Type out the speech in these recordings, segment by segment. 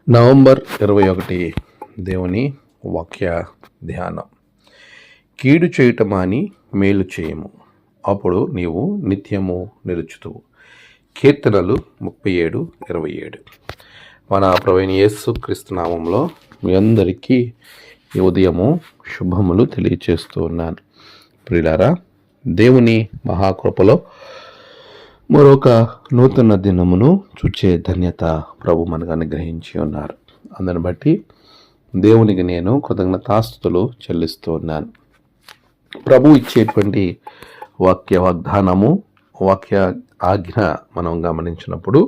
November 21 దేవుని వాక్య ధ్యానం. కీడు చేయటమాని మేలు చేయము, అప్పుడు నీవు నిత్యము నిలుచుతువు. కీర్తనలు 37:27. మన ప్రభువైన యేసు క్రీస్తు నామంలో మీ అందరికీ ఈ ఉదయము శుభములు తెలియచేస్తూ ఉన్నాను. ప్రియులారా, దేవుని మహాకృపలో మరొక నూతన దినమును చూచే ధన్యత ప్రభు మనకు అనుగ్రహించి ఉన్నారు. అందుని బట్టి దేవునికి నేను కృతజ్ఞతాస్తుతులు చెల్లిస్తూ ఉన్నాను. ప్రభు ఇచ్చేటువంటి వాక్య వాగ్దానము, వాక్య ఆజ్ఞ మనం గమనించినప్పుడు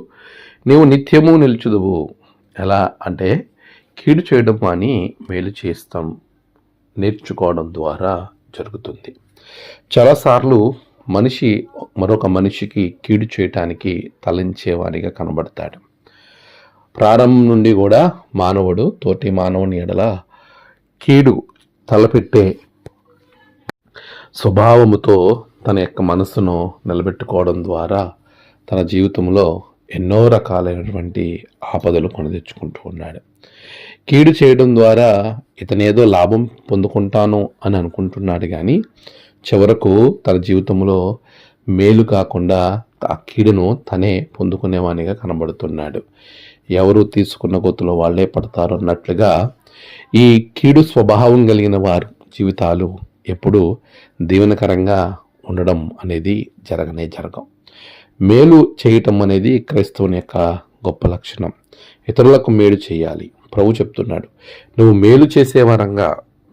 నీవు నిత్యము నిలుచుదువు. ఎలా అంటే కీడు చేయడం అని మేలు చేస్తాం నేర్చుకోవడం ద్వారా జరుగుతుంది. చాలాసార్లు మనిషి మరొక మనిషికి కీడు చేయటానికి తలంచేవానిగా కనబడతాడు. ప్రారంభం నుండి కూడా మానవుడు తోటి మానవుని ఎడల కీడు తలపెట్టే స్వభావముతో తన యొక్క మనసును నిలబెట్టుకోవడం ద్వారా తన జీవితంలో ఎన్నో రకాలైనటువంటి ఆపదలు కొని తెచ్చుకుంటూ ఉన్నాడు. కీడు చేయడం ద్వారా ఇతనేదో లాభం పొందుకుంటాను అని అనుకుంటున్నాడు, కానీ చివరకు తన జీవితంలో మేలు కాకుండా ఆ కీడును తనే పొందుకునేవానిగా కనబడుతున్నాడు. ఎవరు తీసుకున్న గొత్తులో వాళ్ళే పడతారు అన్నట్లుగా ఈ కీడు స్వభావం కలిగిన వారి జీవితాలు ఎప్పుడూ దీవెనకరంగా ఉండడం అనేది జరగం. మేలు చేయటం అనేది క్రైస్తవుని యొక్క గొప్ప లక్షణం. ఇతరులకు మేలు చేయాలి. ప్రభు చెప్తున్నాడు, నువ్వు మేలు చేసే వరంగా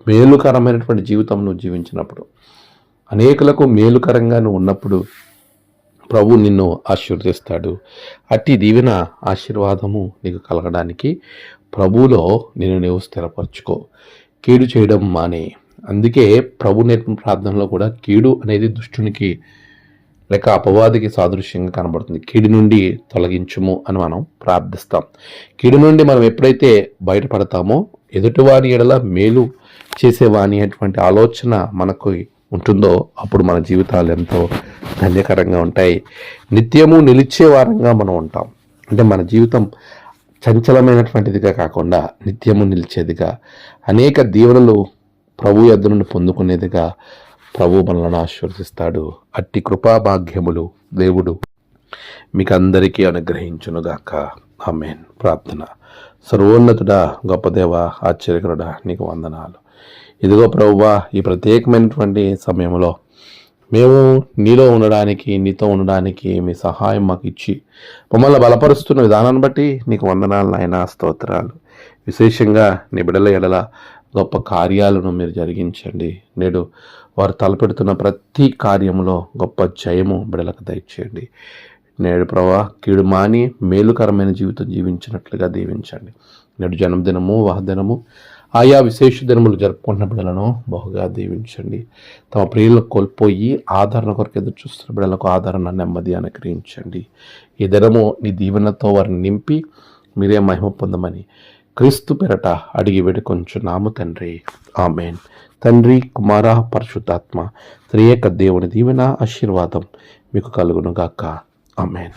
మేలుకరమైనటువంటి జీవితం నువ్వు జీవించినప్పుడు, అనేకులకు మేలుకరంగా నువ్వు ఉన్నప్పుడు ప్రభు నిన్ను ఆశీర్వదిస్తాడు. అట్టి దీవెన ఆశీర్వాదము నీకు కలగడానికి ప్రభువులో నీవు స్థిరపరచుకో. కీడు చేయడం మానే. అందుకే ప్రభు నేర్పిన ప్రార్థనలో కూడా కీడు అనేది దుష్టునికి లేక అపవాదికి సాదృశ్యంగా కనబడుతుంది. కీడు నుండి తొలగించుము అని మనం ప్రార్థిస్తాం. కీడు నుండి మనం ఎప్పుడైతే బయటపడతామో ఎదుటివాని ఎడల మేలు చేసేవాని అటువంటి ఆలోచన మనకు ఉంటుందో అప్పుడు మన జీవితాలు ఎంతో ధన్యకరంగా ఉంటాయి. నిత్యము నిలిచే వారంగా మనం ఉంటాం. అంటే మన జీవితం చంచలమైనటువంటిదిగా కాకుండా నిత్యము నిలిచేదిగా, అనేక దీవెనలు ప్రభు యొద్ద నుండి పొందుకునేదిగా ప్రభు మనలను ఆశీర్వదిస్తాడు. అట్టి కృపాభాగ్యములు దేవుడు మీకు అందరికీ అనుగ్రహించునుగాక. ఆమేన్. ప్రార్థన. సర్వోన్నతుడా, గొప్ప దేవ, ఆశ్చర్యకరుడా, నీకు వందనాలు. ఇదిగో ప్రభువా, ఈ ప్రత్యేకమైనటువంటి సమయంలో మేము నీలో ఉండడానికి, నీతో ఉండడానికి మీ సహాయం మాకు ఇచ్చి మమ్మల్ని బలపరుస్తున్న విధానాన్ని బట్టి నీకు వందనాలు నాయనా, స్తోత్రాలు. విశేషంగా నీ బిడ్డల ఎడల గొప్ప కార్యాలను మీరు జరిగించండి. నేడు వారు తలపెడుతున్న ప్రతి కార్యములో గొప్ప జయము బిడ్డలకు దయచేయండి. నేడు ప్రభా, కీడు మాని మేలుకరమైన జీవితం జీవించినట్లుగా దీవించండి. నేడు జన్మదినము, వాహదినము, ఆయా విశేష దినములు జరుపుకుంటున్న బిడ్డలను బహుగా దీవించండి. తమ ప్రియులకు కోల్పోయి ఆదరణ కొరకు ఎదురు చూస్తున్న బిడ్డలకు ఆదరణ, నెమ్మది అనుగ్రహించండి. ఈ దినము నీ దీవెనతో వారిని నింపి మీరే మహిమ పొందమని క్రీస్తు పేరట అడిగి వేడుకొంచున్నాము తండ్రి. ఆమేన్. తండ్రి, కుమార, పరిశుద్ధాత్మ త్రియేక దేవుని దీవెన ఆశీర్వాదం మీకు కలుగునుగాక. ఆమేన్.